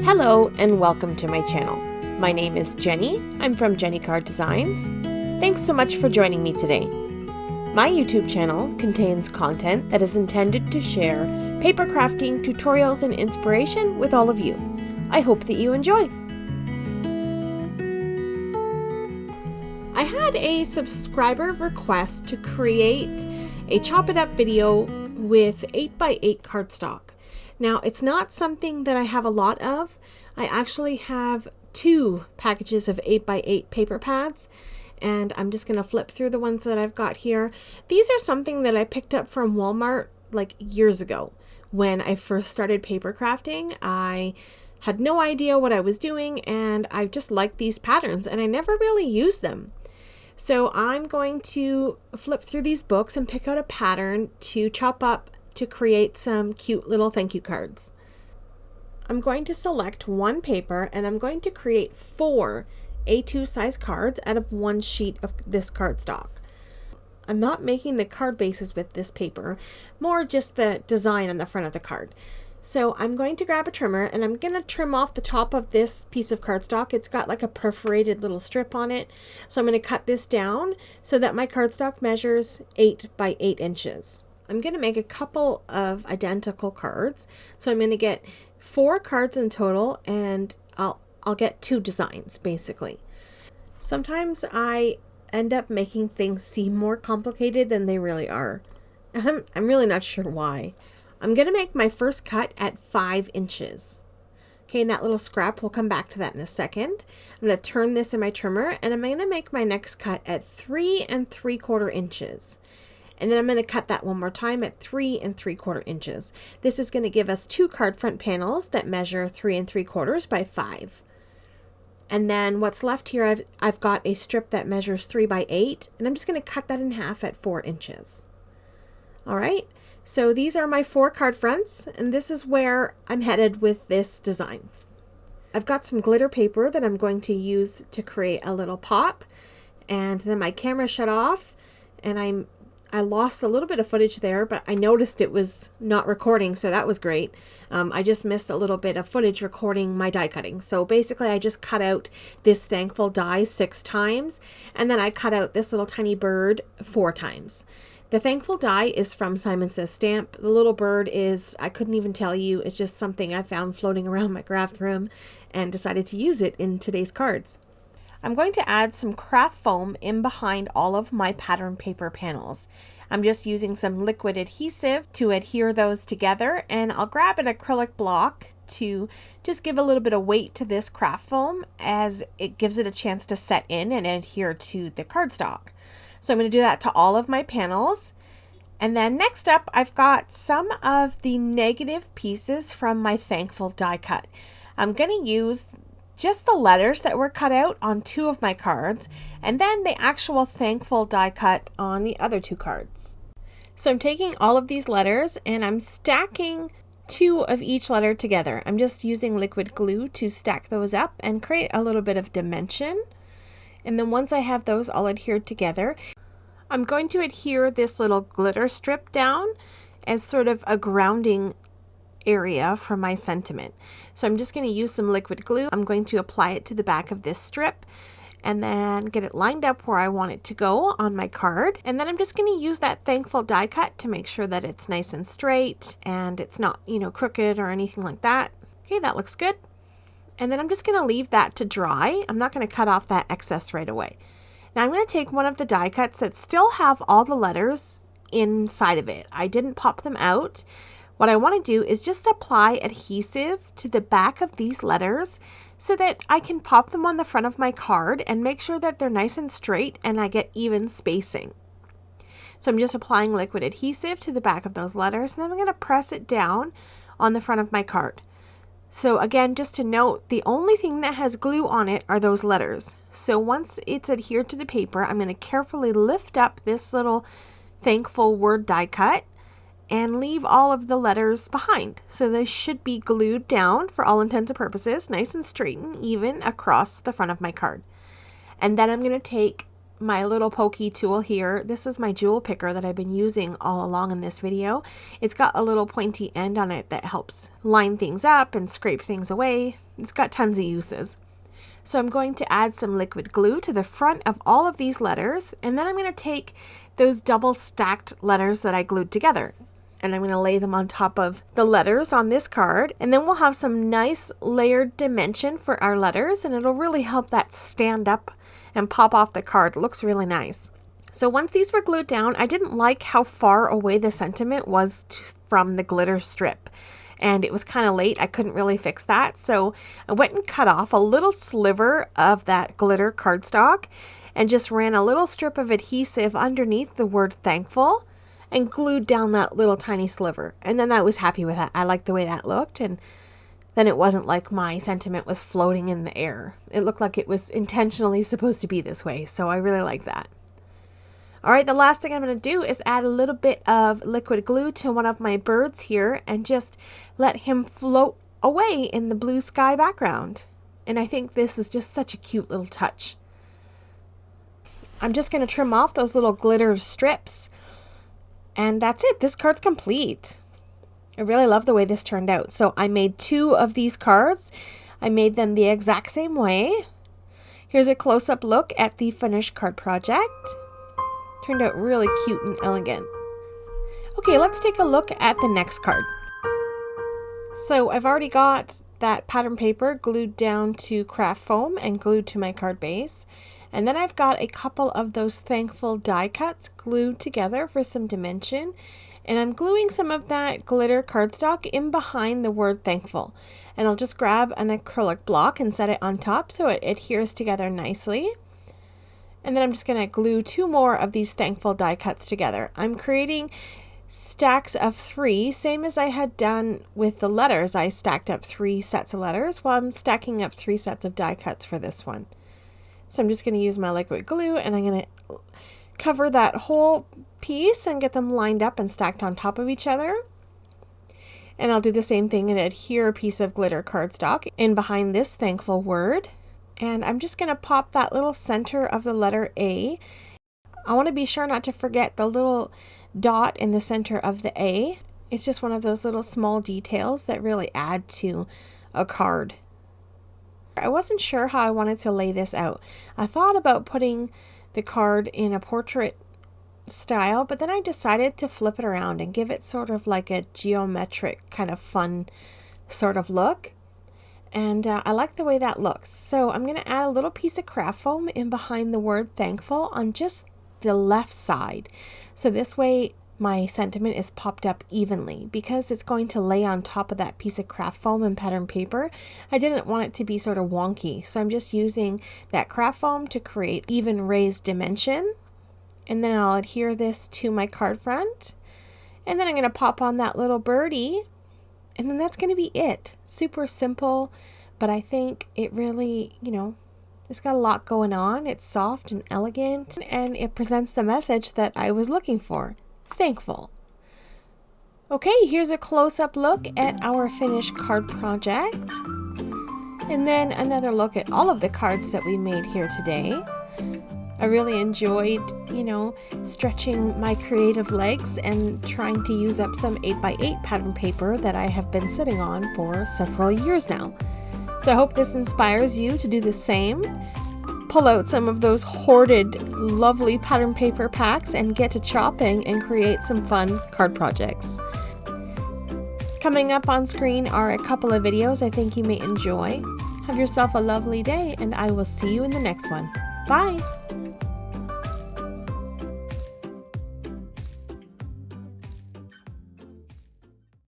Hello and welcome to my channel. My name is Jenny. I'm from jennycarddesigns. Thanks so much for joining me today. My YouTube channel contains content that is intended to share paper crafting tutorials and inspiration with all of you. I hope that you enjoy. I had a subscriber request to create a chop it up video with 8x8 cardstock. Now, it's not something that I have a lot of. I actually have 2 packages of 8x8 paper pads, and I'm just going to flip through the ones that I've got here. These are something that I picked up from Walmart like years ago. When I first started paper crafting, I had no idea what I was doing, and I just liked these patterns, and I never really used them. So I'm going to flip through these books and pick out a pattern to chop up to create some cute little thank you cards. I'm going to select one paper and I'm going to create 4 A2 size cards out of 1 sheet of this cardstock. I'm not making the card bases with this paper, more just the design on the front of the card. So I'm going to grab a trimmer and I'm going to trim off the top of this piece of cardstock. It's got like a perforated little strip on it. So I'm going to cut this down so that my cardstock measures 8 by 8 inches. I'm going to make a couple of identical cards. So I'm going to get 4 cards in total, and I'll get 2 designs basically. Sometimes I end up making things seem more complicated than they really are. I'm really not sure why. I'm going to make my first cut at 5 inches. Okay, and that little scrap, we'll come back to that in a second. I'm going to turn this in my trimmer, and I'm going to make my next cut at 3 3/4 inches. And then I'm going to cut that one more time at 3 3/4 inches. This is going to give us 2 card front panels that measure 3 3/4 by 5. And then what's left here, I've got a strip that measures 3 by 8, and I'm just going to cut that in half at 4 inches. All right, so these are my 4 card fronts, and this is where I'm headed with this design. I've got some glitter paper that I'm going to use to create a little pop, and then my camera shut off, and I lost a little bit of footage there, but I noticed it was not recording, so that was great. I just missed a little bit of footage recording my die cutting. So basically I just cut out this thankful die 6 times, and then I cut out this little tiny bird 4 times. The thankful die is from Simon Says Stamp. The little bird is, I couldn't even tell you, it's just something I found floating around my craft room and decided to use it in today's cards. I'm going to add some craft foam in behind all of my pattern paper panels. I'm just using some liquid adhesive to adhere those together, and I'll grab an acrylic block to just give a little bit of weight to this craft foam as it gives it a chance to set in and adhere to the cardstock. So I'm going to do that to all of my panels. And then next up, I've got some of the negative pieces from my thankful die cut. I'm going to use just the letters that were cut out on 2 of my cards, and then the actual thankful die cut on the other 2 cards. So I'm taking all of these letters and I'm stacking 2 of each letter together. I'm just using liquid glue to stack those up and create a little bit of dimension. And then once I have those all adhered together, I'm going to adhere this little glitter strip down as sort of a grounding area for my sentiment. So I'm just going to use some liquid glue. I'm going to apply it to the back of this strip and then get it lined up where I want it to go on my card. And then I'm just going to use that thankful die cut to make sure that it's nice and straight and it's not, crooked or anything like that. Okay, that looks good. And then I'm just going to leave that to dry. I'm not going to cut off that excess right away. Now I'm going to take one of the die cuts that still have all the letters inside of it. I didn't pop them out. What I want to do is just apply adhesive to the back of these letters so that I can pop them on the front of my card and make sure that they're nice and straight and I get even spacing. So I'm just applying liquid adhesive to the back of those letters, and then I'm going to press it down on the front of my card. So again, just to note, the only thing that has glue on it are those letters. So once it's adhered to the paper, I'm going to carefully lift up this little thankful word die cut and leave all of the letters behind. So they should be glued down for all intents and purposes, nice and straight and even across the front of my card. And then I'm going to take my little pokey tool here. This is my jewel picker that I've been using all along in this video. It's got a little pointy end on it that helps line things up and scrape things away. It's got tons of uses. So I'm going to add some liquid glue to the front of all of these letters, and then I'm going to take those double stacked letters that I glued together, and I'm going to lay them on top of the letters on this card, and then we'll have some nice layered dimension for our letters, and it'll really help that stand up and pop off the card. It looks really nice. So once these were glued down, I didn't like how far away the sentiment was from the glitter strip. And it was kind of late. I couldn't really fix that. So I went and cut off a little sliver of that glitter cardstock and just ran a little strip of adhesive underneath the word thankful and glued down that little tiny sliver. And then I was happy with that. I liked the way that looked. And then it wasn't like my sentiment was floating in the air. It looked like it was intentionally supposed to be this way. So I really like that. All right, the last thing I'm going to do is add a little bit of liquid glue to one of my birds here and just let him float away in the blue sky background. And I think this is just such a cute little touch. I'm just going to trim off those little glitter strips. And that's it. This card's complete. I really love the way this turned out. So I made 2 of these cards. I made them the exact same way. Here's a close-up look at the finished card project. Turned out really cute and elegant. Okay, let's take a look at the next card. So I've already got that pattern paper glued down to craft foam and glued to my card base. And then I've got a couple of those thankful die cuts glued together for some dimension. And I'm gluing some of that glitter cardstock in behind the word thankful. And I'll just grab an acrylic block and set it on top so it adheres together nicely. And then I'm just going to glue 2 more of these thankful die cuts together. I'm creating stacks of 3, same as I had done with the letters. I stacked up 3 sets of letters. Well, I'm stacking up 3 sets of die cuts for this one. So I'm just going to use my liquid glue and I'm going to cover that whole piece and get them lined up and stacked on top of each other. And I'll do the same thing and adhere a piece of glitter cardstock in behind this thankful word. And I'm just going to pop that little center of the letter A. I want to be sure not to forget the little dot in the center of the A. It's just one of those little small details that really add to a card. I wasn't sure how I wanted to lay this out. I thought about putting the card in a portrait style, but then I decided to flip it around and give it sort of like a geometric kind of fun sort of look. And I like the way that looks. So I'm going to add a little piece of craft foam in behind the word thankful on just the left side. So this way my sentiment is popped up evenly because it's going to lay on top of that piece of craft foam and pattern paper. I didn't want it to be sort of wonky. So I'm just using that craft foam to create even raised dimension. And then I'll adhere this to my card front. And then I'm going to pop on that little birdie. And then that's going to be it. Super simple, but I think it really, it's got a lot going on. It's soft and elegant, and it presents the message that I was looking for. Thankful. Okay, here's a close-up look at our finished card project. And then another look at all of the cards that we made here today. I really enjoyed, stretching my creative legs and trying to use up some 8x8 pattern paper that I have been sitting on for several years now. So I hope this inspires you to do the same. Pull out some of those hoarded, lovely pattern paper packs and get to chopping and create some fun card projects. Coming up on screen are a couple of videos I think you may enjoy. Have yourself a lovely day, and I will see you in the next one. Bye!